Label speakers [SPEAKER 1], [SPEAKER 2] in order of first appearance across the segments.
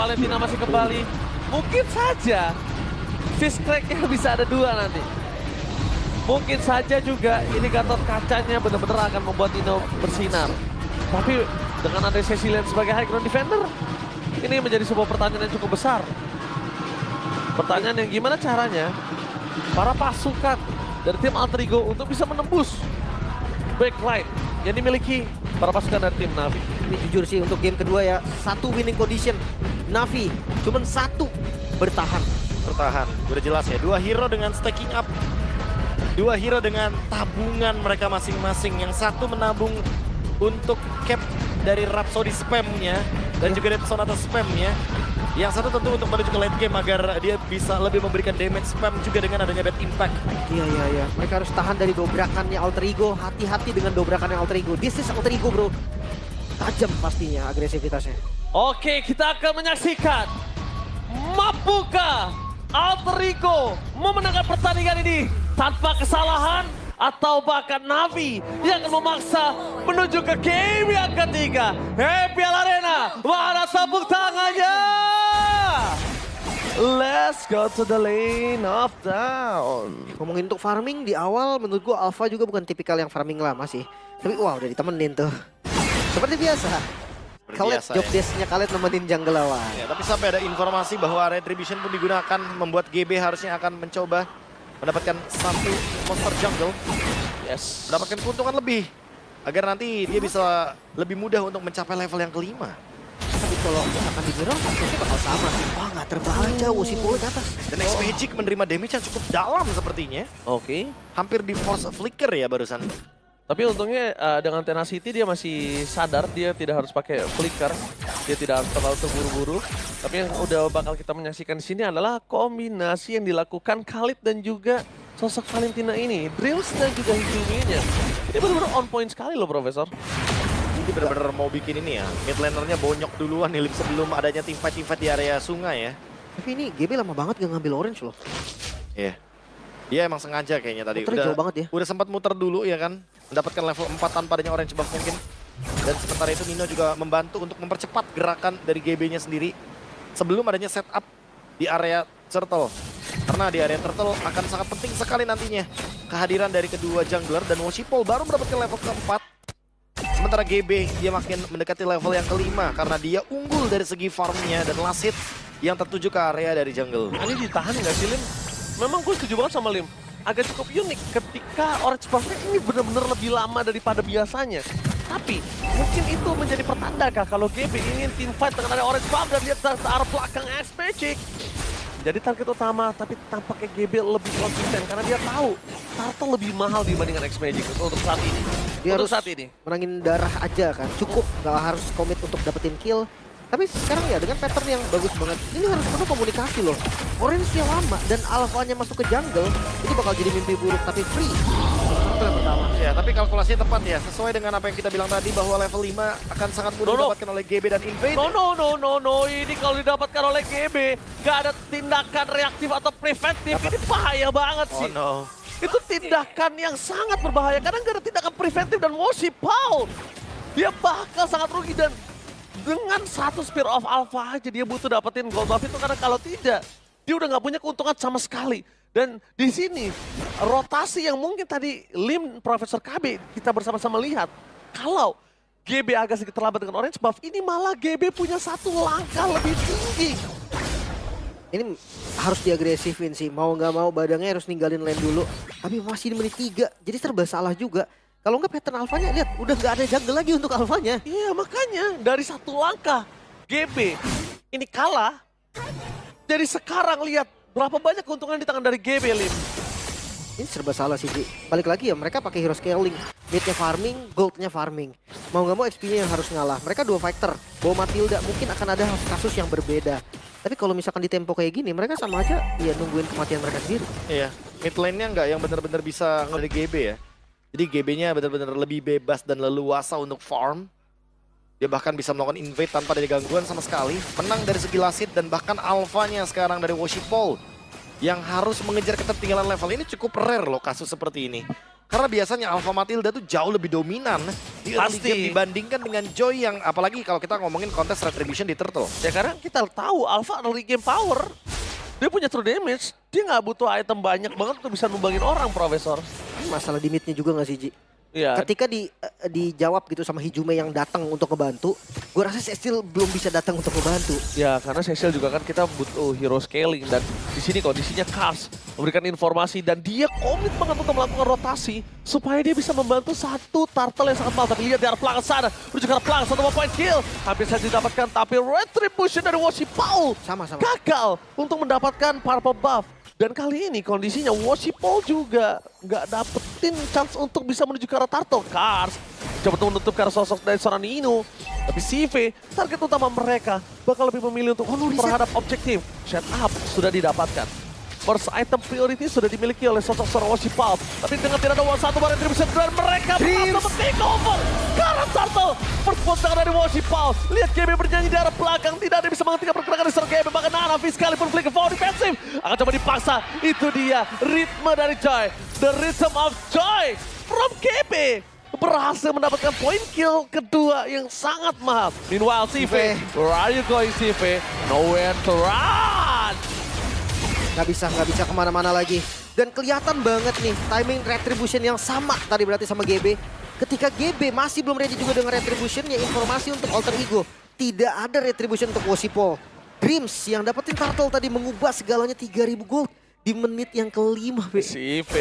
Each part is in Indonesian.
[SPEAKER 1] Valentina masih kembali. Mungkin saja fish crack-nya bisa ada 2 nanti. Mungkin saja juga ini Gatot kacanya benar-benar akan membuat Ino bersinar. Tapi dengan ada Cecilian sebagai high ground defender, ini menjadi sebuah pertanyaan yang cukup besar. Pertanyaan yang gimana caranya para pasukan dari tim Alter Ego untuk bisa menembus backline yang dimiliki para pasukan dari tim Na'Vi.
[SPEAKER 2] Ini jujur sih untuk game kedua ya, 1 winning condition. Na'Vi cuman 1 bertahan.
[SPEAKER 3] Bertahan, udah jelas ya. 2 hero dengan stacking up. 2 hero dengan tabungan mereka masing-masing. Yang satu menabung untuk cap dari Rhapsody spamnya dan juga dari Sonata spamnya. Yang satu tentu untuk menuju ke late game agar dia bisa lebih memberikan damage spam juga dengan adanya bad impact.
[SPEAKER 2] Iya. Mereka harus tahan dari dobrakannya Alter Ego. Hati-hati dengan dobrakannya Alter Ego. This is Alter Ego, bro. Tajam pastinya agresivitasnya.
[SPEAKER 1] Oke, kita akan menyaksikan mampukah Alter Ego memenangkan pertandingan ini tanpa kesalahan atau bahkan Na'Vi yang akan memaksa menuju ke game yang ketiga. Piala Arena, mana tepuk tangannya? Let's go to the lane of down.
[SPEAKER 2] Ngomongin untuk farming di awal, menurut gua Alpha juga bukan tipikal yang farming lama sih. Tapi wah udah ditemenin tuh. Seperti biasa. Khaled
[SPEAKER 3] Biasa,
[SPEAKER 2] job
[SPEAKER 3] ya.
[SPEAKER 2] desk-nya Khaled nemenin jungle lawan.
[SPEAKER 3] Ya, tapi sampai ada informasi bahwa Retribution pun digunakan membuat GB harusnya akan mencoba mendapatkan 1 monster jungle.
[SPEAKER 1] Yes.
[SPEAKER 3] Mendapatkan keuntungan lebih agar nanti dia bisa lebih mudah untuk mencapai level yang kelima.
[SPEAKER 2] Tapi kalau akan dinyerang pastinya bakal sama. Wah nggak terbaca Wosipol ke atas.
[SPEAKER 3] Dan X-Magic menerima damage yang cukup dalam sepertinya.
[SPEAKER 1] Oke.
[SPEAKER 3] Hampir di force flicker ya barusan.
[SPEAKER 1] Tapi untungnya dengan Tenacity dia masih sadar dia tidak harus pakai flicker. Dia tidak harus terlalu terburu-buru. Tapi yang udah bakal kita menyaksikan di sini adalah kombinasi yang dilakukan Khalid dan juga sosok Valentina ini. Drills dan juga Hizuminya. Ini benar-benar on point sekali loh, Profesor.
[SPEAKER 3] Ini benar-benar mau bikin ini ya. Mid lanernya bonyok duluan nih sebelum adanya teamfight di area sungai ya.
[SPEAKER 2] Tapi ini GB lama banget gak ngambil orange loh.
[SPEAKER 3] Iya. Dia emang sengaja kayaknya tadi.
[SPEAKER 2] Muternya jauh banget ya.
[SPEAKER 3] Udah sempat muter dulu ya kan. Mendapatkan level 4 tanpa adanya orange buff mungkin. Dan sementara itu Nino juga membantu untuk mempercepat gerakan dari GB-nya sendiri. Sebelum adanya setup di area turtle. Karena di area turtle akan sangat penting sekali nantinya kehadiran dari kedua jungler. Dan Wosipol baru mendapatkan level keempat. Sementara GB dia makin mendekati level yang kelima. Karena dia unggul dari segi farmnya dan last hit yang tertuju ke area dari jungle.
[SPEAKER 1] Ini ditahan nggak sih, Lim? Memang gue setuju banget sama Lim. Agak cukup unik ketika orange buff-nya ini benar-benar lebih lama daripada biasanya. Tapi mungkin itu menjadi pertanda kah kalau GB ingin team fight dengan ada orange buff dan dia ke arah belakang X-Magic. Jadi target utama, tapi tampaknya GB lebih konsisten karena dia tahu Turtle lebih mahal dibandingkan X-Magic untuk saat ini.
[SPEAKER 2] Dia
[SPEAKER 1] untuk
[SPEAKER 2] harus
[SPEAKER 1] saat ini.
[SPEAKER 2] menangin darah aja kan. Cukup, gak harus komit untuk dapetin kill. Tapi sekarang ya dengan pattern yang bagus banget. Ini harus penuh komunikasi loh. Orange-nya lama dan alpha-nya masuk ke jungle. Itu bakal jadi mimpi buruk tapi free. Itu yang pertama.
[SPEAKER 3] Ya, tapi kalkulasinya tepat ya. Sesuai dengan apa yang kita bilang tadi bahwa level 5 akan sangat mudah didapatkan oleh GB dan Invade.
[SPEAKER 1] No. Ini kalau didapatkan oleh GB, gak ada tindakan reaktif atau preventif. Ini bahaya banget sih.
[SPEAKER 3] Oh no.
[SPEAKER 1] Itu tindakan yang sangat berbahaya. Karena gak ada tindakan preventif dan Wosipol. Dia bakal sangat rugi dan dengan 1 Spear of Alpha aja dia butuh dapetin gold buff itu karena kalau tidak dia udah nggak punya keuntungan sama sekali. Dan di sini rotasi yang mungkin tadi Lim Profesor KB kita bersama-sama lihat kalau GB agak sedikit terlambat dengan orange buff ini malah GB punya 1 langkah lebih tinggi.
[SPEAKER 2] Ini harus diagresifin sih. Mau nggak mau badangnya harus ninggalin lane dulu. Tapi masih di menit 3 jadi serba salah juga. Kalau nggak pattern alfanya, lihat udah nggak ada jungle lagi untuk alfanya.
[SPEAKER 1] Iya makanya dari 1 langkah GB ini kalah. Jadi sekarang lihat berapa banyak keuntungan di tangan dari GB, Lim.
[SPEAKER 2] Ini serba salah sih, Ji. Balik lagi ya, mereka pakai hero scaling. Mid-nya farming, gold-nya farming. Mau nggak mau XP-nya yang harus ngalah. Mereka 2 fighter, bawa Matilda mungkin akan ada kasus yang berbeda. Tapi kalau misalkan di tempo kayak gini, mereka sama aja ya nungguin kematian mereka sendiri.
[SPEAKER 3] Iya, mid lane-nya nggak yang benar-benar bisa ngelihat GB ya. Jadi GB-nya benar-benar lebih bebas dan leluasa untuk farm. Dia bahkan bisa melakukan invade tanpa ada gangguan sama sekali. Menang dari segi last hit dan bahkan alfanya sekarang dari Wosipol yang harus mengejar ketertinggalan level ini cukup rare loh kasus seperti ini. Karena biasanya Alpha Matilda tuh jauh lebih dominan di early
[SPEAKER 1] Pasti.
[SPEAKER 3] game dibandingkan dengan Joy yang apalagi kalau kita ngomongin kontes Retribution di Turtle.
[SPEAKER 1] Ya karena kita tahu Alpha early game power. Dia punya true damage. Dia nggak butuh item banyak banget untuk bisa numbangin orang, Profesor.
[SPEAKER 2] Masalah di mid-nya juga nggak sih, Ji?
[SPEAKER 1] Iya.
[SPEAKER 2] Ketika dijawab gitu sama Hijume yang datang untuk ngebantu, gue rasa Cecil belum bisa datang untuk ngebantu.
[SPEAKER 1] Ya karena Cecil juga kan kita butuh hero scaling dan di sini kondisinya Cars memberikan informasi dan dia komit banget untuk melakukan rotasi supaya dia bisa membantu satu turtle yang sangat mahal. Tapi lihat di arah belakang sana, menuju ke arah belakang, satu point kill. Hampir saja didapatkan tapi Retribution dari Washi Paul
[SPEAKER 2] Sama-sama.
[SPEAKER 1] gagal untuk mendapatkan purple buff. Dan kali ini kondisinya Washi Paul juga nggak dapetin chance untuk bisa menuju ke arah turtle. Cars coba untuk menutup ke arah sosok dari seorang Nino. Tapi CV, target utama mereka bakal lebih memilih untuk terhadap objektif. Shut up sudah didapatkan. First item priority sudah dimiliki oleh sosok seorang Washi Paul. Tapi dengan tidak ada satu barang Retribution dan mereka berhasil take over ke arah turtle. First post dari Washi Paul. Lihat GB bernyanyi di arah belakang. Tidak ada yang bisa menghentikan pergerakan dari seorang GB. Bahkan Nanavi sekalipun flicker forward defensif. Akan coba dipaksa. Itu dia ritme dari Joy. The rhythm of Joy from GB. Berhasil mendapatkan poin kill kedua yang sangat mahal. Meanwhile CV, where are you going CV? Nowhere to run.
[SPEAKER 2] Nggak bisa kemana-mana lagi. Dan kelihatan banget nih timing Retribution yang sama tadi berarti sama GB. Ketika GB masih belum ready juga dengan Retribution-nya, informasi untuk Alter Ego. Tidak ada Retribution untuk Washi Paul. Dreams yang dapetin turtle tadi mengubah segalanya 3.000 gold di menit yang kelima.
[SPEAKER 1] CV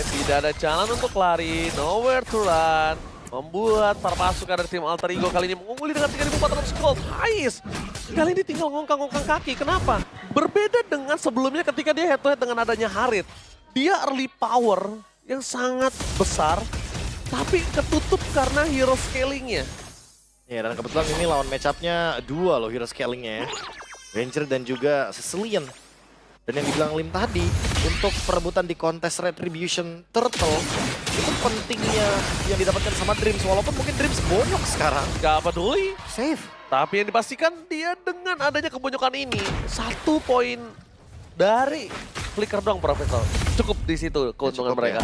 [SPEAKER 1] tidak ada jalan untuk lari, nowhere to run. Membuat para pasukan dari tim Alter Ego kali ini mengungguli dengan 3.400 gold. Ais, kali ini tinggal ngongkang-ngongkang kaki. Kenapa? Berbeda dengan sebelumnya ketika dia head to head dengan adanya Harit. Dia early power yang sangat besar, tapi ketutup karena hero scalingnya.
[SPEAKER 3] Ya, dan kebetulan ini lawan match-up-nya dua loh hero scalingnya ya. Ranger dan juga Sicilian. Dan yang dibilang Lim tadi, untuk perebutan di kontes Retribution Turtle, itu pentingnya yang didapatkan sama Dreams. Walaupun mungkin Dreams bonyok sekarang.
[SPEAKER 1] Gak peduli.
[SPEAKER 2] Safe.
[SPEAKER 1] Tapi yang dipastikan dia dengan adanya kebonyokan ini, 1 poin dari flicker doang Profesor. Cukup di situ keuntungan
[SPEAKER 3] cukup,
[SPEAKER 1] mereka.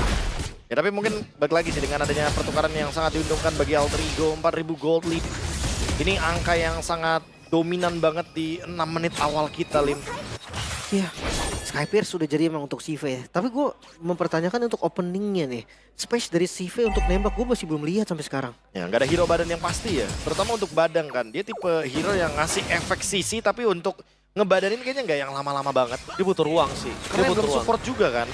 [SPEAKER 3] Ya tapi mungkin balik lagi sih dengan adanya pertukaran yang sangat diuntungkan bagi Alter Ego, 4.000 gold lead. Ini angka yang sangat dominan banget di 6 menit awal kita, Lim.
[SPEAKER 2] Iya, Skypierce sudah jadi emang untuk CV ya. Tapi gue mempertanyakan untuk openingnya nih. Space dari CV untuk nembak gue masih belum lihat sampai sekarang.
[SPEAKER 3] Ya nggak ada hero badan yang pasti ya. Terutama untuk badang kan. Dia tipe hero yang ngasih efek sisi tapi untuk ngebadanin kayaknya nggak yang lama-lama banget.
[SPEAKER 1] Dia butuh ruang sih.
[SPEAKER 3] Karena
[SPEAKER 1] Dia butuh
[SPEAKER 3] belum
[SPEAKER 1] ruang.
[SPEAKER 3] support juga kan.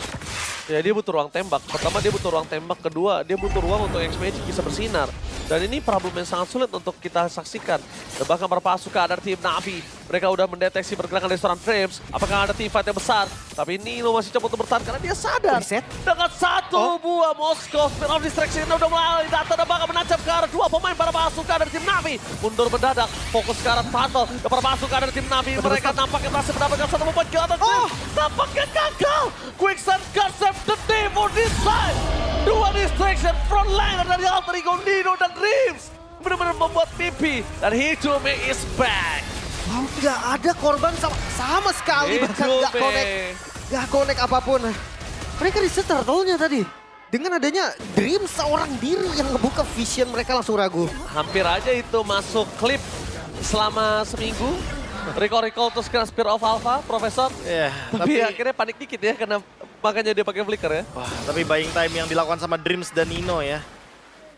[SPEAKER 1] Ya dia butuh ruang tembak. Pertama dia butuh ruang tembak, kedua dia butuh ruang untuk X-Magic bisa bersinar. Dan ini problem yang sangat sulit untuk kita saksikan. Dan bahkan para pasukan dari tim Navi, mereka udah mendeteksi pergerakan dari seorang Dreams. Apakah ada team fight yang besar? Tapi Nino masih coba untuk bertahan karena dia sadar.
[SPEAKER 2] Reset.
[SPEAKER 1] Dengan satu buah Moskow, Spear of Distraction udah mulai datang dan bakal menancap ke arah 2 pemain para pasukan dari tim Navi. Mundur mendadak, fokus ke arah Turtle. Dan para pasukan dari tim Navi, mereka nampaknya masih mendapatkan 1 point kill atas Dreams. Nampaknya gagal. Quicksand got save the day for this time. 2 distraction frontliner dari Alter Ego, Nino dan Dreams. Benar-benar membuat pipi. Dan Hijume is back.
[SPEAKER 2] Wow, nggak ada korban sama sekali. Bahkan nggak connect. Nggak connect apapun. Mereka reset turtle-nya tadi. Dengan adanya Dream seorang diri yang ngebuka vision, mereka langsung ragu.
[SPEAKER 1] Hampir aja itu masuk klip selama seminggu. Recall terus kena Spear of Alpha, Profesor.
[SPEAKER 3] Ya,
[SPEAKER 1] Tapi akhirnya panik dikit ya, karena makanya dia pakai flicker ya.
[SPEAKER 3] wah, tapi buying time yang dilakukan sama Dreams dan Nino ya.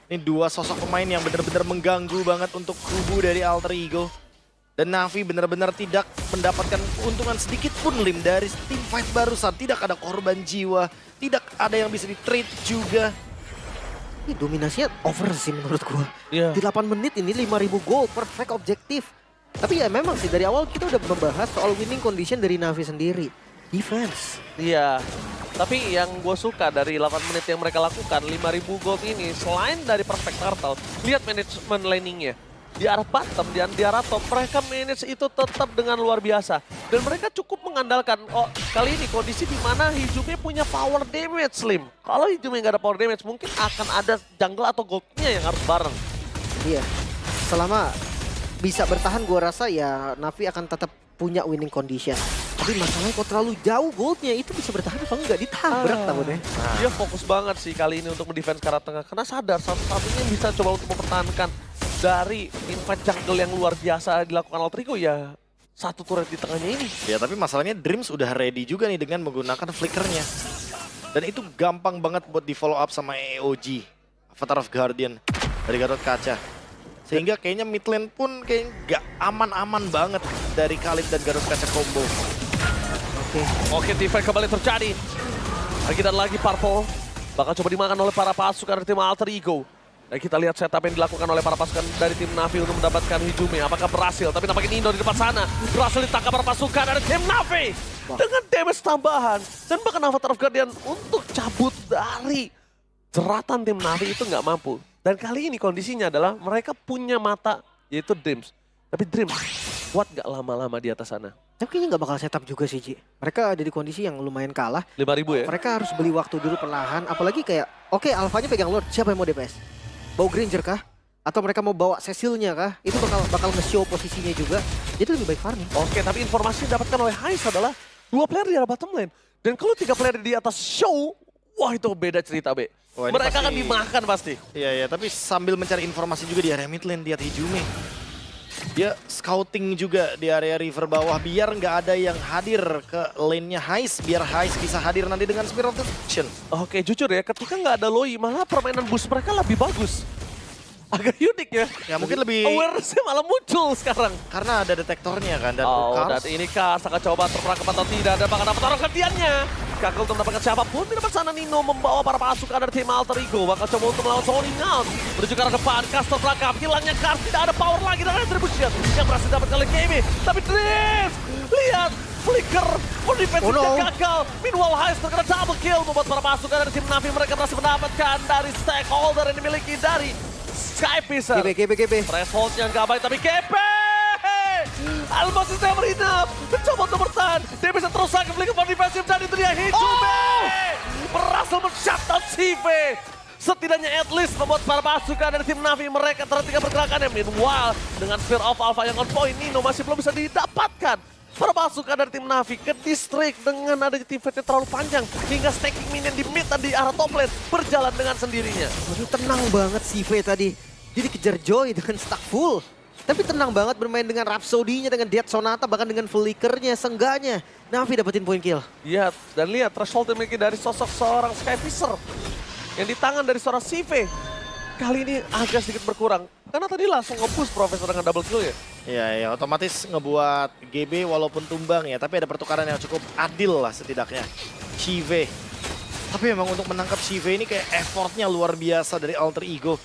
[SPEAKER 3] Ini 2 sosok pemain yang benar-benar mengganggu banget untuk kubu dari Alter Ego. Dan Navi benar-benar tidak mendapatkan keuntungan sedikit pun Lim dari tim fight barusan. Tidak ada korban jiwa, tidak ada yang bisa di-trade juga.
[SPEAKER 2] Ini dominasinya over sih menurut gua.
[SPEAKER 1] Iya.
[SPEAKER 2] Di 8 menit ini 5.000 gold, perfect objektif. Tapi ya memang sih dari awal kita udah membahas soal winning condition dari Navi sendiri. Defense.
[SPEAKER 1] Iya. Tapi yang gue suka dari 8 menit yang mereka lakukan, 5.000 gold ini, selain dari perfect turtle, lihat manajemen laningnya. Di arah bottom, di arah top, mereka manage itu tetap dengan luar biasa. Dan mereka cukup mengandalkan, kali ini kondisi di mana Hijume punya power damage, Slim. Kalau Hijume nggak ada power damage, mungkin akan ada jungle atau goldnya yang harus bareng.
[SPEAKER 2] Iya. Selama bisa bertahan gua rasa ya Navi akan tetap punya winning condition. Tapi Tapi masalahnya kok terlalu jauh goldnya, itu bisa bertahan apa enggak? Ditabrak takutnya.
[SPEAKER 1] Dia fokus banget sih kali ini untuk mendefense ke arah tengah. Karena sadar satu-satunya yang bisa coba untuk mempertahankan dari invade jungle yang luar biasa dilakukan Alter Ego ya satu turret di tengahnya ini.
[SPEAKER 3] Ya tapi masalahnya Dreams udah ready juga nih dengan menggunakan flickernya. Dan itu gampang banget buat di follow up sama AOG, Avatar of Guardian dari Gatot Kaca. Sehingga kayaknya mid lane pun kayaknya gak aman-aman banget dari Khalid dan Gatot Kaca combo.
[SPEAKER 1] Oke, defense kembali terjadi. Lagi Purple bakal coba dimakan oleh para pasukan dari tim Alter Ego. Dan kita lihat setup yang dilakukan oleh para pasukan dari tim Navi untuk mendapatkan Hijume. Apakah berhasil? Tapi nampaknya Nino di depan sana. Berhasil ditangkap para pasukan dari tim Navi. Dengan damage tambahan. Dan bahkan Avatar of Guardian untuk cabut dari jeratan tim Navi itu nggak mampu. Dan kali ini kondisinya adalah mereka punya mata, yaitu Dreams. Tapi Dreams, kuat nggak lama-lama di atas sana?
[SPEAKER 2] Tapi kayaknya nggak bakal setup juga sih, Ji. Mereka ada di kondisi yang lumayan kalah.
[SPEAKER 1] 5.000 ya?
[SPEAKER 2] Mereka harus beli waktu dulu perlahan. Apalagi kayak, oke, Alphanya pegang Lord. Siapa yang mau DPS? Bawa Granger kah? Atau mereka mau bawa Cecilnya kah? Itu bakal nge-show posisinya juga. Jadi lebih baik farming.
[SPEAKER 1] Oke, tapi informasi yang didapatkan oleh Hais adalah 2 player di arah bottom lane. Dan kalau 3 player di atas show, wah itu beda cerita, Be.
[SPEAKER 3] Wah, ini
[SPEAKER 1] mereka
[SPEAKER 3] pasti
[SPEAKER 1] akan dimakan pasti.
[SPEAKER 3] Iya, tapi sambil mencari informasi juga di area mid lane, lihat Hijume. Dia scouting juga di area river bawah biar nggak ada yang hadir ke lane-nya Hais. Biar Hais bisa hadir nanti dengan Spirit of Destruction.
[SPEAKER 1] Oke, jujur ya, ketika nggak ada Loi, malah permainan boost mereka lebih bagus. Agak unik ya.
[SPEAKER 3] Ya mungkin lebih...
[SPEAKER 1] Awareness-nya malah muncul sekarang.
[SPEAKER 3] Karena ada detektornya kan, dan
[SPEAKER 1] Dan ini Kars akan coba terperangkap atau tidak, dan bakal dapat taruh gantiannya. Gagal untuk mendapatkan siapapun di depan sana. Nino membawa para pasukan dari tim Alter Ego. Bakal coba untuk melawan Soning Out. Menuju ke arah depan, Kars terperangkap. Hilangnya Kars, tidak ada power lagi dari Retribution. Yang berhasil dapat oleh KB. Tapi Drift, lihat. Flicker, defensifnya gagal. Meanwhile, Hais terkena double kill. Membuat para pasukan dari tim Navi mereka berhasil mendapatkan dari stakeholder yang dimiliki dari Skypisser.
[SPEAKER 2] GB.
[SPEAKER 1] Thresholdnya nggak baik, tapi GB! Almost is never enough. Mencoba untuk bertahan. Dia bisa terus lagi flicker for defensive, dan itu dia Hijume! Berhasil men-shutdown CV. Setidaknya at least membuat para pasukan dari tim Navi mereka terhentikan pergerakannya. Meanwhile, dengan Spear of Alpha yang on point, Nino masih belum bisa didapatkan. Para pasukan dari tim Navi ke distrik dengan adanya team fight yang terlalu panjang. Hingga stacking minion di mid dan di arah top lane berjalan dengan sendirinya.
[SPEAKER 2] Waduh, tenang banget CV tadi. Jadi kejar Joy dengan stack full. Tapi tenang banget bermain dengan Rhapsody-nya, dengan Death Sonata, bahkan dengan Flickernya. Seenggaknya Navi dapetin poin kill.
[SPEAKER 1] Iya, dan lihat threshold yang dimiliki dari sosok seorang Skypisser. Yang di tangan dari seorang CV. Kali ini agak sedikit berkurang. Karena tadi langsung nge-push Profesor dengan double kill ya.
[SPEAKER 3] Iya, otomatis ngebuat GB walaupun tumbang ya, tapi ada pertukaran yang cukup adil lah setidaknya. Chive. Tapi memang untuk menangkap Chive ini kayak effortnya luar biasa dari Alter Ego.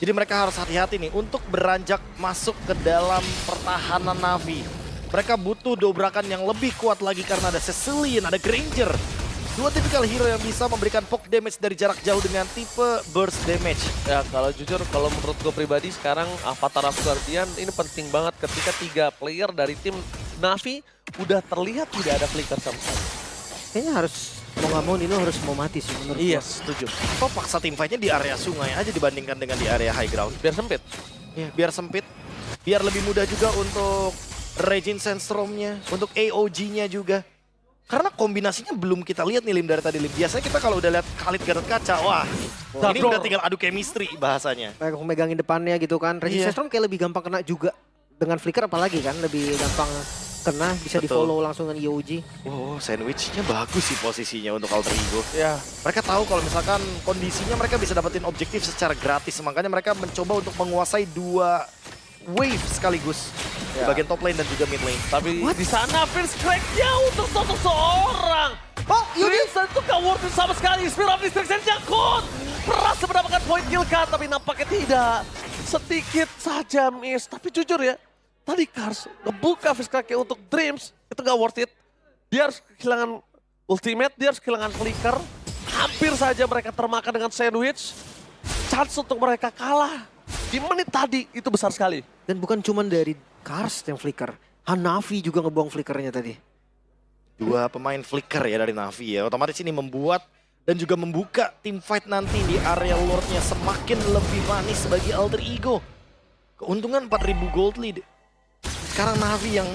[SPEAKER 3] Jadi mereka harus hati-hati nih untuk beranjak masuk ke dalam pertahanan Navi. Mereka butuh dobrakan yang lebih kuat lagi karena ada Cecilian, ada Granger. 2 tipikal hero yang bisa memberikan poke damage dari jarak jauh dengan tipe burst damage.
[SPEAKER 1] Ya kalau jujur, kalau menurut gue pribadi sekarang Avatar of Guardian ini penting banget ketika 3 player dari tim Navi udah terlihat tidak ada flicker sama sekali.
[SPEAKER 2] Kayaknya harus, mau nggak mau Nino harus mau mati sih menurut
[SPEAKER 1] Iya,
[SPEAKER 2] gua.
[SPEAKER 1] setuju.
[SPEAKER 3] Kok paksa tim fight-nya di area sungai aja dibandingkan dengan di area high ground?
[SPEAKER 1] Biar sempit.
[SPEAKER 3] Ya, biar sempit, biar lebih mudah juga untuk Regin Sandstorm-nya, untuk AOG-nya juga. Karena kombinasinya belum kita lihat nih Lim dari tadi Lim. Biasanya kita kalau udah lihat Khalid Gatot Kaca, wah ini udah tinggal adu chemistry bahasanya.
[SPEAKER 2] Kayak megangin depannya gitu kan. Regis Storm kayak lebih gampang kena juga. Dengan Flicker apalagi kan, lebih gampang kena, bisa di follow langsung dengan EOG.
[SPEAKER 3] Wow, sandwichnya bagus sih posisinya untuk Alter Ego.
[SPEAKER 1] Ya.
[SPEAKER 3] Mereka tahu kalau misalkan kondisinya mereka bisa dapetin objektif secara gratis. Makanya mereka mencoba untuk menguasai 2 wave sekaligus. Di bagian top lane dan juga mid lane.
[SPEAKER 1] Tapi di sana Vince Craig-nya untuk satu seorang.
[SPEAKER 2] Oh,
[SPEAKER 1] Vincent itu gak worth it sama sekali. Spirit of Destruction nyangkut. Berhasil mendapatkan point kill kan, tapi nampaknya tidak. Sedikit saja miss. Tapi jujur ya, tadi Kars ngebuka Vince Craig-nya untuk Dreams. Itu gak worth it. Dia harus kehilangan ultimate, dia harus kehilangan flicker. Hampir saja mereka termakan dengan sandwich. Chance untuk mereka kalah di menit tadi itu besar sekali.
[SPEAKER 2] Dan bukan cuma dari Kars yang flicker, Hanavi juga ngebuang flickernya tadi.
[SPEAKER 3] 2 pemain flicker ya dari Navi ya. Otomatis ini membuat dan juga membuka tim fight nanti di area Lordnya semakin lebih manis bagi Alter Ego. Keuntungan 4.000 gold lead. Sekarang Navi yang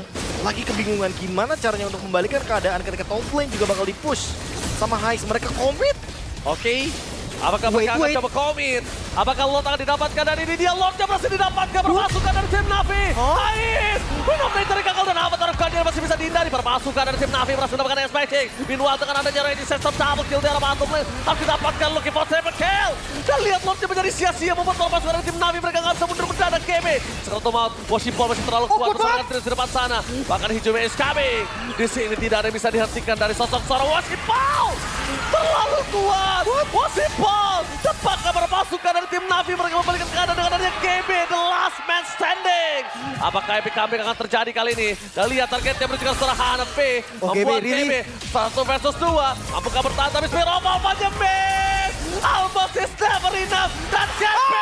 [SPEAKER 3] lagi kebingungan gimana caranya untuk membalikan keadaan ketika top lane juga bakal di-push sama Heist. Mereka komit.
[SPEAKER 1] Oke. Apakah mereka akan coba komit? Apakah Lord akan didapatkan? Dan ini dia Lordnya berhasil didapatkan. Permasukan dari tim Navi. Ais! Minum Victory gagal dan Avatar of Guardian masih bisa dihindari. Permasukan dari tim Navi berhasil mendapatkan S-Magic. Meanwhile dengan adanya Ready Set double kill dari bottom lane. Harus didapatkan looking for triple kill. Dan lihat Lordnya menjadi sia-sia membuat permasukan dari tim Navi. Mereka nggak bisa mundur mendadak KB. Sekarang Tomout, Washipol masih terlalu kuat. Serangan terus di depan sana. Bahkan Hijome is coming. Di sini tidak ada yang bisa dihentikan dari sosok seorang Washipol. Terlalu kuat. Washipol tepatnya berpasukan dari tim Navi. Mereka membalikan keadaan dengan adanya GB, the last man standing. Apakah epic comeback akan terjadi kali ini? Dan lihat targetnya menuju ke seorang Hanafi. Membuat GB 1 versus 2. Mampukah bertahan tapi Spear of Alpha-nya miss. Almost is never enough. Dan GB!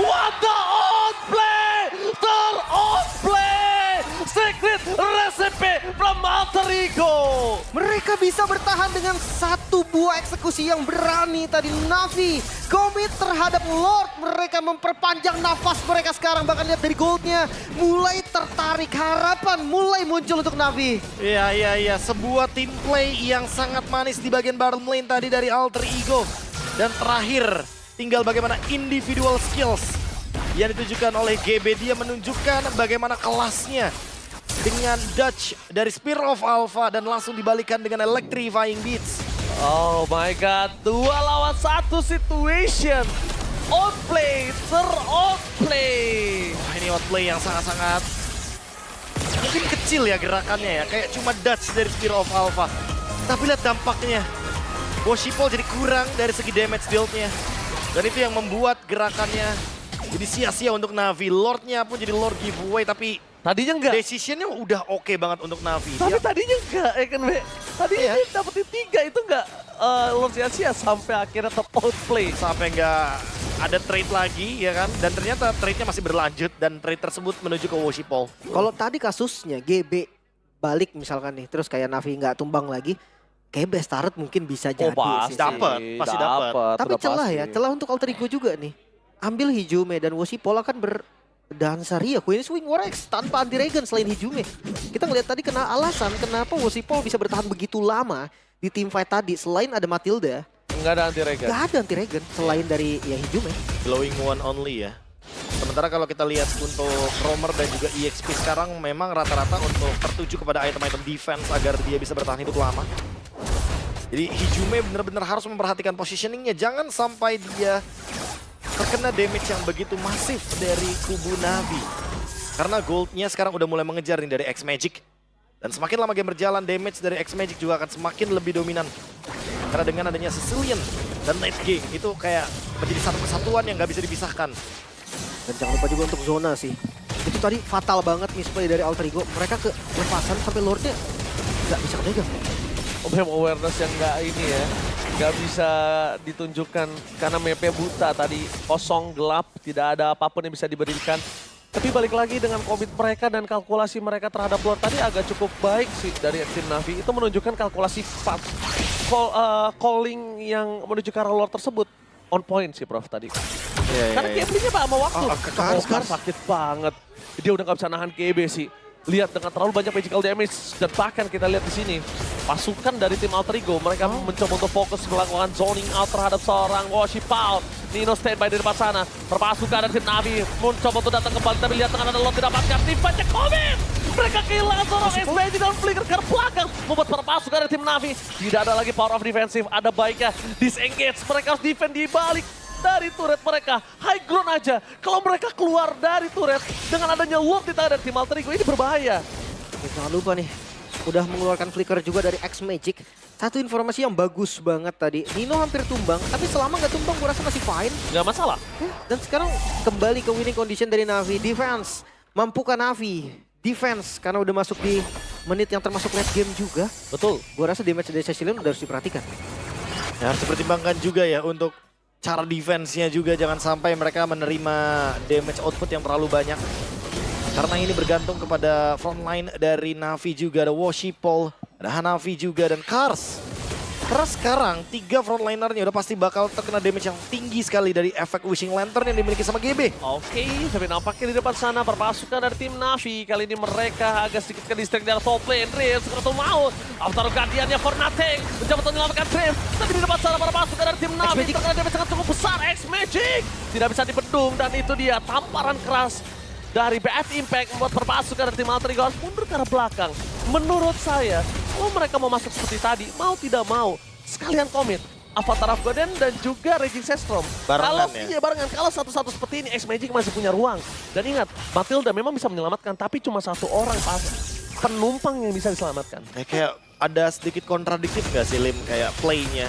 [SPEAKER 1] What the outplay! Ter-outplay! Secret recipe from Alter Ego.
[SPEAKER 2] Mereka bisa bertahan dengan satu buah eksekusi yang berani tadi. Navi komit terhadap Lord. Mereka memperpanjang nafas mereka sekarang. Bahkan lihat dari goldnya mulai tertarik. Harapan mulai muncul untuk Navi.
[SPEAKER 3] Iya. Sebuah team play yang sangat manis di bagian bottom lane tadi dari Alter Ego. Dan terakhir tinggal bagaimana individual skills yang ditujukan oleh GB. Dia menunjukkan bagaimana kelasnya dengan Dutch dari Spear of Alpha dan langsung dibalikan dengan Electrifying Beats.
[SPEAKER 1] Oh my god, 2 lawan 1 situation. Outplay, ter-outplay.
[SPEAKER 3] Wah, ini outplay yang sangat-sangat mungkin kecil ya gerakannya ya. Kayak cuma Dutch dari Spear of Alpha. Tapi lihat dampaknya. Washipol jadi kurang dari segi damage dealt-nya. Dan itu yang membuat gerakannya jadi sia-sia untuk Navi. Lordnya pun jadi Lord giveaway tapi
[SPEAKER 1] Tadinya enggak.
[SPEAKER 3] decisionnya udah oke banget untuk Navi.
[SPEAKER 1] Tapi tadinya enggak, ya kan Be? Tadinya dia dapetin 3 itu enggak Lord sia-sia sampai akhirnya ter-outplay.
[SPEAKER 3] Sampai nggak ada trade lagi ya kan. Dan ternyata trade-nya masih berlanjut dan trade tersebut menuju ke Washipol.
[SPEAKER 2] Kalau tadi kasusnya GB balik misalkan nih, terus kayak Navi nggak tumbang lagi, kayak best start mungkin bisa jadi
[SPEAKER 1] pasti
[SPEAKER 2] sih.
[SPEAKER 3] Pasti dapet.
[SPEAKER 2] Tapi
[SPEAKER 1] udah
[SPEAKER 2] celah
[SPEAKER 1] pasti.
[SPEAKER 2] ya, celah untuk Alter Ego juga nih. Ambil Hijome dan Washipol akan berdansa ria Queen's Wing Warx tanpa anti-regen selain Hijome. Kita ngeliat tadi kena alasan kenapa Washipol bisa bertahan begitu lama di team fight tadi. Selain ada Matilda,
[SPEAKER 1] Enggak ada anti-regen.
[SPEAKER 2] nggak ada anti-regen selain dari ya Hijome.
[SPEAKER 3] Glowing one only ya. Sementara kalau kita lihat untuk Roamer dan juga EXP sekarang memang rata-rata untuk tertuju kepada item-item defense agar dia bisa bertahan hidup lama. Jadi Hijome benar-benar harus memperhatikan positioningnya. Jangan sampai dia terkena damage yang begitu masif dari kubu Navi. Karena goldnya sekarang udah mulai mengejar nih dari X-Magic. Dan semakin lama game berjalan, damage dari X-Magic juga akan semakin lebih dominan. Karena dengan adanya Sicilian dan Night Game itu kayak menjadi satu kesatuan yang nggak bisa dipisahkan.
[SPEAKER 2] Dan jangan lupa juga untuk zona sih. Itu tadi fatal banget misplay dari Alter Ego. Mereka ke lepasan sampai Lordnya nggak bisa kepegang.
[SPEAKER 1] Memang awareness yang nggak ini ya. Nggak bisa ditunjukkan karena mapnya buta tadi. Kosong, gelap, tidak ada apapun yang bisa diberikan. Tapi balik lagi dengan komit mereka dan kalkulasi mereka terhadap Lord tadi agak cukup baik sih dari tim Navi. Itu menunjukkan kalkulasi calling yang menuju ke arah Lord tersebut. On point sih Prof tadi. Karena gameplaynya Pak sama waktu. Oscar sakit banget. Dia udah nggak bisa nahan KB sih. Lihat dengan terlalu banyak magical damage. Dan bahkan kita lihat di sini. Pasukan dari tim Alter Ego. Mereka mencoba untuk fokus melakukan zoning out terhadap seorang Washipol. Nino standby di depan sana. Perpasukan dari tim Navi. Mencoba untuk datang kembali. Tapi lihat dengan ada Lord didapatkan. Timpanya komit. Mereka kehilangan seorang SBG dan flicker ke belakang. Membuat perpasukan dari tim Navi. Tidak ada lagi power of defensive. Ada baiknya disengage. Mereka harus defend di balik dari turret mereka. High ground aja. Kalau mereka keluar dari turret dengan adanya Lord di tangan dari tim Alter Ego ini berbahaya.
[SPEAKER 2] Jangan lupa nih, udah mengeluarkan flicker juga dari X-Magic. Satu informasi yang bagus banget tadi. Nino hampir tumbang, tapi selama nggak tumbang gue rasa masih fine.
[SPEAKER 1] Nggak masalah.
[SPEAKER 2] Dan sekarang kembali ke winning condition dari Navi. Defense, mampukah Navi? Defense, karena udah masuk di menit yang termasuk late game juga.
[SPEAKER 1] Betul.
[SPEAKER 2] Gue rasa damage dari Sicilian udah harus diperhatikan.
[SPEAKER 3] Ya, harus dipertimbangkan juga ya untuk cara defense-nya juga. Jangan sampai mereka menerima damage output yang terlalu banyak. Karena ini bergantung kepada frontline dari Navi juga. Ada Washipol, ada Hanafi juga, dan Kars. Karena sekarang 3 frontlinernya udah pasti bakal terkena damage yang tinggi sekali dari efek Wishing Lantern yang dimiliki sama GB.
[SPEAKER 1] Oke, tapi nampaknya di depan sana perpasukan dari tim Navi. Kali ini mereka agak sedikit ke distract dari top lane. Drift sekarang mau. Avatar Guardiannya for nothing. Mencoba untuk menyelamatkan Drift. Tapi di depan sana perpasukan dari tim Navi. Terkena damage sangat cukup besar. X-Magic tidak bisa dibendung dan itu dia tamparan keras dari BF Impact membuat perpasukan dari tim Alter Ego harus mundur ke arah belakang. Menurut saya, kalau mereka mau masuk seperti tadi, mau tidak mau, sekalian komit. Avatar of Godin dan juga Raging Sandstorm.
[SPEAKER 3] Barengan
[SPEAKER 1] Kalau
[SPEAKER 3] ya?
[SPEAKER 1] iya barengan, kalau satu-satu seperti ini, X-Magic masih punya ruang. Dan ingat, Matilda memang bisa menyelamatkan, tapi cuma satu orang penumpang yang bisa diselamatkan.
[SPEAKER 3] Kayak ada sedikit kontradiktif nggak sih Lim kayak play-nya?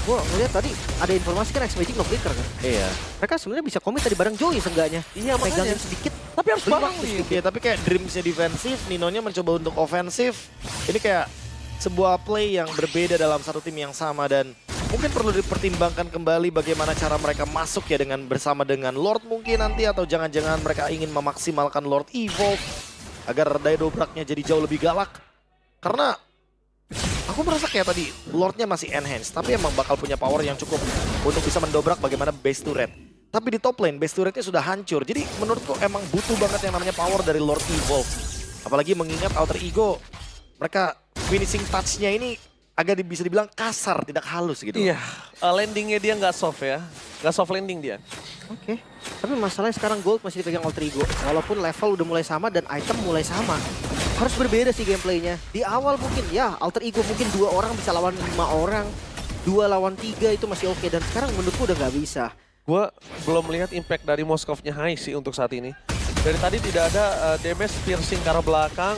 [SPEAKER 2] Gue ngeliat tadi ada informasi kan X-Magic no flicker kan.
[SPEAKER 3] Iya.
[SPEAKER 2] Mereka sebenarnya bisa komit tadi bareng Joey seenggaknya.
[SPEAKER 1] Iya, makanya.
[SPEAKER 2] Megangin sedikit.
[SPEAKER 1] Tapi harus
[SPEAKER 2] Beli
[SPEAKER 1] bareng
[SPEAKER 2] waktu
[SPEAKER 1] nih.
[SPEAKER 3] Iya, tapi kayak Dreams-nya defensif, Ninonya mencoba untuk ofensif. Ini kayak sebuah play yang berbeda dalam satu tim yang sama dan mungkin perlu dipertimbangkan kembali bagaimana cara mereka masuk ya dengan bersama dengan Lord mungkin nanti atau jangan-jangan mereka ingin memaksimalkan Lord Evolve agar daya dobraknya jadi jauh lebih galak. Karena aku merasa kayak tadi Lordnya masih enhance tapi emang bakal punya power yang cukup untuk bisa mendobrak bagaimana base turret. Tapi di top lane base turretnya sudah hancur. Jadi menurutku emang butuh banget yang namanya power dari Lord Evolve. Apalagi mengingat Alter Ego mereka finishing touch-nya ini agak bisa dibilang kasar, tidak halus gitu.
[SPEAKER 1] Iya, landingnya dia nggak soft ya. Nggak soft landing dia.
[SPEAKER 2] Oke. Tapi masalahnya sekarang Gold masih dipegang Alter Ego. Walaupun level udah mulai sama dan item mulai sama. Harus berbeda sih gameplaynya. Di awal mungkin ya Alter Ego mungkin 2 orang bisa lawan 5 orang. 2 lawan 3 itu masih oke. Dan sekarang menurutku udah nggak bisa.
[SPEAKER 1] Gue belum melihat impact dari Moskovnya High sih untuk saat ini. Dari tadi tidak ada damage piercing ke arah belakang.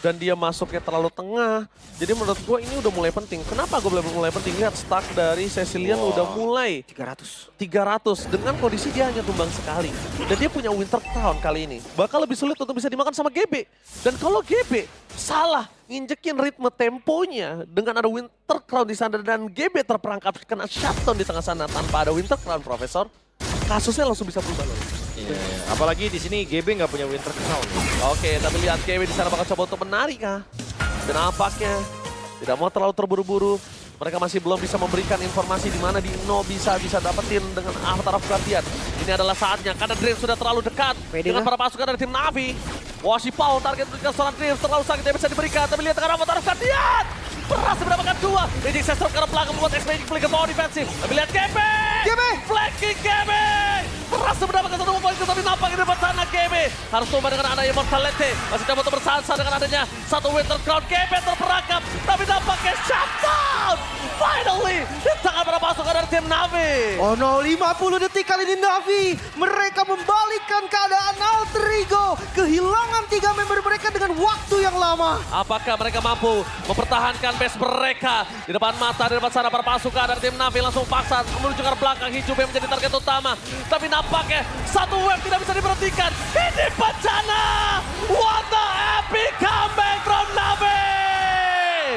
[SPEAKER 1] Dan dia masuknya terlalu tengah. Jadi menurut gue ini udah mulai penting. Kenapa gue belum mulai penting? Lihat stack dari Cecilian udah mulai 300 dengan kondisi dia hanya tumbang sekali. Dan dia punya Winter Crown kali ini. Bakal lebih sulit untuk bisa dimakan sama GB. Dan kalau GB salah nginjekin ritme temponya dengan ada Winter Crown di sana dan GB terperangkap kena shutdown di tengah sana tanpa ada Winter Crown, Profesor, kasusnya langsung bisa berubah loh.
[SPEAKER 3] Iya. Apalagi di sini GB nggak punya Winter Crown.
[SPEAKER 1] Oke, tapi lihat GB di sana bakal coba untuk menarik kah? Dan nampaknya tidak mau terlalu terburu-buru. Mereka masih belum bisa memberikan informasi di mana Dino bisa dapetin dengan Avatar of Guardian. Ini adalah saatnya karena Dream sudah terlalu dekat dengan para pasukan dari tim Navi. Wah, si Paul target untuk seorang Dream terlalu sakit dia bisa diberikan. Tapi lihat karena Avatar of Guardian berhasil mendapatkan 2. Raging Sandstorm karena belakang membuat X-Magic flicker power defensif. Tapi lihat GB! Flanking GB! Berhasil mendapatkan 1 poin tapi nampaknya di depan sana GB harus tumbang dengan adanya Immortality. Masih coba untuk bersansa dengan adanya 1 Winter Crown. GB terperangkap tapi nampaknya shutdown! Finally! Di tangan para pasukan dari tim Navi.
[SPEAKER 2] Oh no, 50 detik kali ini Navi. Mereka membalikkan keadaan Alter Ego. Kehilangan 3 member mereka dengan waktu yang lama.
[SPEAKER 1] Apakah mereka mampu mempertahankan base mereka di depan mata, di depan sana para pasukan dari tim Navi langsung paksa menuju ke belakang. Hijube menjadi target utama. Tapi nampaknya 1 wave tidak bisa diberhentikan. Ini bencana! What the epic comeback from Navi!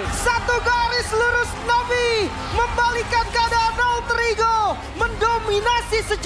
[SPEAKER 2] 1 garis lurus Navi membalikkan keadaan Alter Ego. Mendominasi